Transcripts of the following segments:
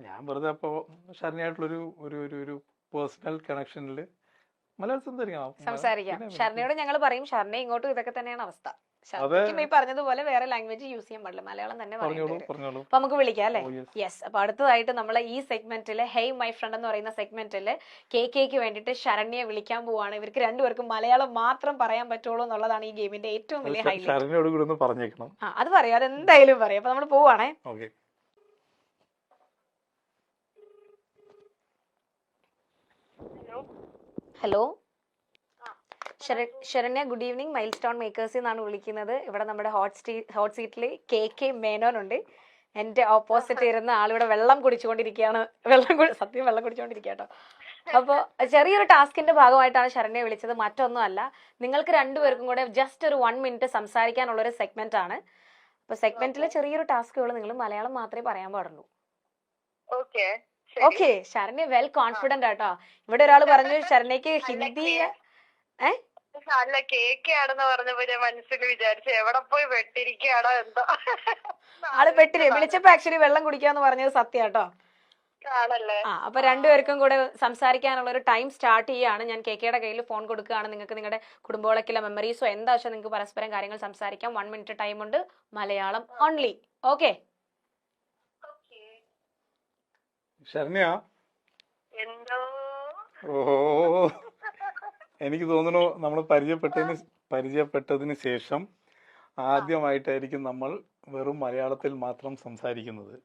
ഞാൻ വെറുതെ അപ്പോ ഷർണിയായിട്ടുള്ളൊരു ഒരു ഒരു ഒരു പേഴ്സണൽ കണക്ഷനിൽ മലയാളം സംസാരിക്കാം. പിന്നെ ഷർണയോട് ഞങ്ങൾ പറയും, ഷർണ ഇങ്ങോട്ടും ഇതൊക്കെ തന്നെയാണ് അവസ്ഥ. അതെ, ഷർണയ്ക്കും ഈ പറഞ്ഞതുപോലെ വേറെ ലാംഗ്വേജ് യൂസ് ചെയ്യാൻ പാടില്ല, മലയാളം തന്നെ പറയേണ്ടി പറഞ്ഞോളൂ വരും. പറഞ്ഞോളൂ. അപ്പൊ നമുക്ക് വിളിക്കാം അല്ലേ? Oh yes. യെസ്. അപ്പൊ അടുത്തതായിട്ട് നമ്മൾ ഈ സെഗ്മെന്റില് ഹെയ് മൈ ഫ്രണ്ട് എന്ന് പറയുന്ന സെഗ്മെന്റില് കെക്ക് വേണ്ടിയിട്ട് ശരണ്യെ വിളിക്കാൻ പോവാണ്. ഇവർക്ക് രണ്ടുപേർക്കും മലയാളം മാത്രം പറയാൻ പറ്റുള്ളൂ എന്നുള്ളതാണ് ഈ ഗെയിമിന്റെ ഏറ്റവും വലിയ ഹൈലൈറ്റ്. ശരണ്യോട് കൂടി ഒന്ന് പറഞ്ഞേക്കണം. അത് പറയാം, അത് എന്തായാലും പറയാം. അപ്പൊ നമ്മൾ പോവാണേ. Okay. Hello Saranya, good evening. Milestone മേക്കേഴ്സിൽ നിന്നാണ് വിളിക്കുന്നത്. ഇവിടെ നമ്മുടെ ഹോട്ട് സീറ്റിൽ കെ മേനോൻ ഉണ്ട്. എന്റെ ഓപ്പോസിറ്റ് ഇരുന്ന ആളിവിടെ വെള്ളം കുടിച്ചുകൊണ്ടിരിക്കുകയാണ്. സത്യം വെള്ളം കുടിച്ചുകൊണ്ടിരിക്കുക കേട്ടോ. അപ്പോൾ ചെറിയൊരു ടാസ്കിന്റെ ഭാഗമായിട്ടാണ് ശരണ്യെ വിളിച്ചത്, മറ്റൊന്നും അല്ല. നിങ്ങൾക്ക് രണ്ടുപേർക്കും കൂടെ ജസ്റ്റ് ഒരു 1 മിനിറ്റ് സംസാരിക്കാനുള്ള ഒരു സെഗ്മെന്റ് ആണ്. അപ്പൊ സെഗ്മെന്റിലെ ചെറിയൊരു ടാസ്കുകൾ, നിങ്ങൾ മലയാളം മാത്രമേ പറയാൻ പാടുള്ളൂ. ഓക്കെ. ശരണ്യ വെൽ കോൺഫിഡന്റ് ആട്ടോ. ഇവിടെ ഒരാൾ പറഞ്ഞു ശരണ്യക്ക് ഹിന്ദി അല്ല കേക്കാണെന്ന് പറഞ്ഞപ്പോ ഞാൻ മനസ്സിൽ വിചാരിച്ചു എവിടെ പോയി വെട്ടിരിക്കുകയാണോ എന്തോ. ആള് പെട്ടില്ലേ, വിളിച്ചപ്പോ ആക്ച്വലി വെള്ളം കുടിക്കാന്ന് പറഞ്ഞത് സത്യാട്ടോ. ആണല്ലേ? അപ്പൊ രണ്ടുപേർക്കും കൂടെ സംസാരിക്കാനുള്ള ഒരു ടൈം സ്റ്റാർട്ട് ചെയ്യാണ്. ഞാൻ കെയുടെ കയ്യിൽ ഫോൺ കൊടുക്കുകയാണ്. നിങ്ങൾക്ക് നിങ്ങളുടെ കുടുംബങ്ങളൊക്കെയുള്ള മെമ്മറീസോ എന്താ വെച്ചാൽ നിങ്ങൾക്ക് പരസ്പരം കാര്യങ്ങൾ സംസാരിക്കാം. 1 മിനിറ്റ് ടൈം ഉണ്ട്, മലയാളം ഓൺലി. ഓക്കെ ശരണ്യ, എന്തോ ഓ എനിക്ക് തോന്നുന്നു നമ്മൾ പരിചയപ്പെട്ടതിന് ശേഷം ആദ്യമായിട്ടായിരിക്കും നമ്മൾ വെറും മലയാളത്തിൽ മാത്രം സംസാരിക്കുന്നത്.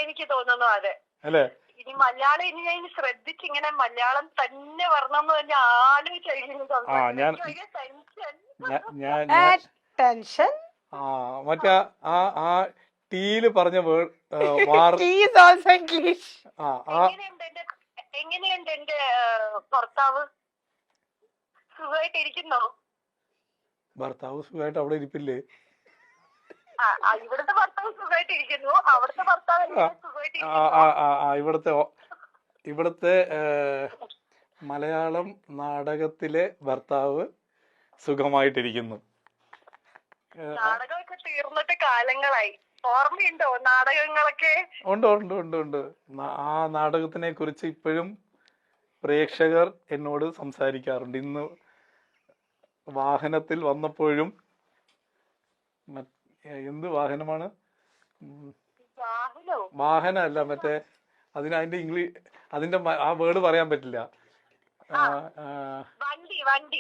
എനിക്ക് തോന്നുന്നു അതെ അല്ലേ? ഇനി മലയാളം ഇനി ഞാൻ ശ്രദ്ധിച്ച് ഇങ്ങനെ മലയാളം തന്നെ വരണമെന്ന് തന്നെ ടെൻഷൻ. മറ്റേ ആ ടീല് പറഞ്ഞ എങ്ങനെയുണ്ട് എന്റെ ഭർത്താവ്? സുഖമായിട്ടിരിക്കുന്നോ? ഭർത്താവ് സുഖമായിട്ട് അവിടെ ഇരിപ്പില്ലേ? ഇവിടുത്തെ ഭർത്താവ് സുഖമായിട്ടിരിക്കുന്നു. അവിടുത്തെ ഭർത്താവ് ഇവിടുത്തെ മലയാളം നാടകത്തിലെ ഭർത്താവ് സുഖമായിട്ടിരിക്കുന്നു. നാടകമൊക്കെ തീർന്നിട്ട് കാലങ്ങളായി. ഓർമ്മയുണ്ടോ നാടകങ്ങളൊക്കെ? ഉണ്ട്. ആ നാടകത്തിനെ കുറിച്ച് ഇപ്പോഴും പ്രേക്ഷകർ എന്നോട് സംസാരിക്കാറുണ്ട്. ഇന്ന് വാഹനത്തിൽ വന്നപ്പോഴും എന്ത് വാഹനമാണ്? വാഹനമല്ല, മറ്റേ അതിന്റെ ഇംഗ്ലീഷ്, അതിന്റെ ആ വേർഡ് പറയാൻ പറ്റില്ല. വണ്ടി.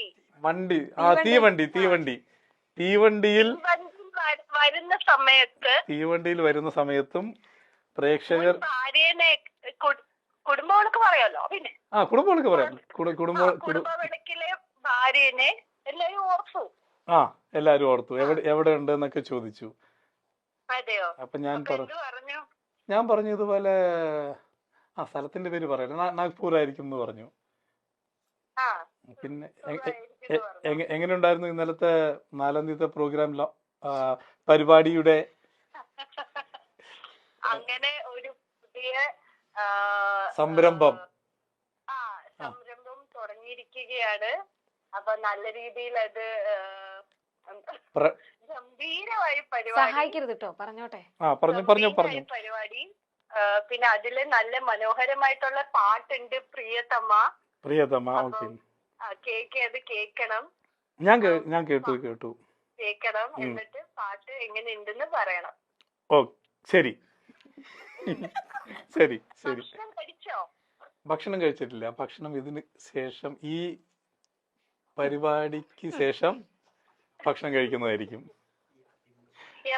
തീവണ്ടിയിൽ വരുന്ന സമയത്തും പ്രേക്ഷകർ കുടുംബങ്ങൾക്ക് പറയാലോ. പിന്നെ കുടുംബങ്ങൾക്ക് പറയാം. കുടുംബവിളക്കിലെ ഭാര്യനെ എല്ലാരും ഓർത്തു. എല്ലാരും ഓർത്തു. എവിടെ ഉണ്ട് എന്നൊക്കെ ചോദിച്ചു. അപ്പൊ ഞാൻ പറഞ്ഞു ഇതുപോലെ സ്ഥലത്തിന്റെ പേര് പറയല, നാഗ്പൂർ ആയിരിക്കും എന്ന് പറഞ്ഞു. പിന്നെ എങ്ങനെയുണ്ടായിരുന്നു ഇന്നലത്തെ 4-ാം തീയതി പ്രോഗ്രാമിലോ പരിപാടിയുടെ? അങ്ങനെ ഒരു പുതിയ സംരംഭം തുടങ്ങിയിരിക്കുകയാണ്. അപ്പൊ നല്ല രീതിയിൽ അത് ഗംഭീരമായി സഹായിക്കരുത് കേട്ടോ, പറഞ്ഞോട്ടെ. പറഞ്ഞു പരിപാടി. പിന്നെ അതില് നല്ല മനോഹരമായിട്ടുള്ള പാട്ടുണ്ട്, പ്രിയതമ. കേക്ക് അത് കേക്കണം. ഞാൻ കേട്ടു കേക്കണം. എന്നിട്ട് പാട്ട് എങ്ങനെ ഉണ്ടെന്ന് പറയണം. ഓ ശരി. കഴിച്ചോ? ഭക്ഷണം കഴിച്ചിട്ടില്ല. ഭക്ഷണം ഇതിന് ശേഷം, ഈ പരിപാടിക്ക് ശേഷം ഭക്ഷണം കഴിക്കുന്നതായിരിക്കും.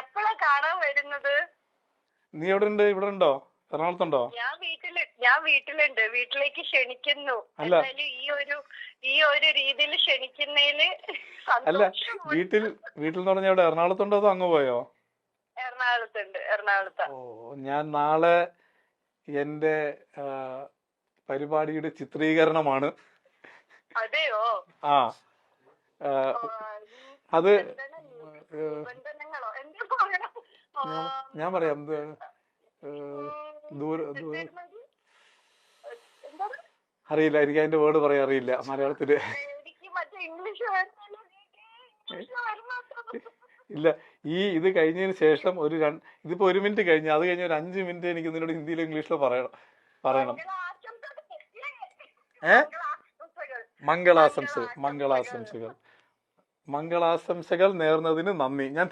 എപ്പോഴാ കാണാൻ വരുന്നത്? നീ എവിടെ ഉണ്ട്? ഇവിടെ ഉണ്ടോ? എറണാകുളത്തുണ്ടോ? ഞാൻ വീട്ടിലുണ്ട്. വീട്ടിലേക്ക് ക്ഷണിക്കുന്നു. എന്തായാലും ഈ ഒരു രീതിയിൽ ക്ഷണിക്കുന്നതില് അല്ല, വീട്ടിൽ എന്ന് പറഞ്ഞാൽ എവിടെ? എറണാകുളത്തുണ്ടോ അതോ അങ്ങ് പോയോ? എറണാകുളത്ത്. ഓ, ഞാൻ നാളെ എന്റെ പരിപാടിയുടെ ചിത്രീകരണമാണ്. അതെയോ? അത് ഞാൻ പറയാം. അറിയില്ല, എനിക്ക് അതിന്റെ വേർഡ് പറയാൻ അറിയില്ല മലയാളത്തില്. ഇല്ല, ഇത് കഴിഞ്ഞതിന് ശേഷം ഇതിപ്പോ 1 മിനിറ്റ് കഴിഞ്ഞ് അത് കഴിഞ്ഞ ഒരു 5 മിനിറ്റ് എനിക്ക് നിന്നോട് ഹിന്ദിയിലോ ഇംഗ്ലീഷിലോ പറയണം. മംഗളാശംസകൾ നേർന്നതിന് നന്ദി. ഞാൻ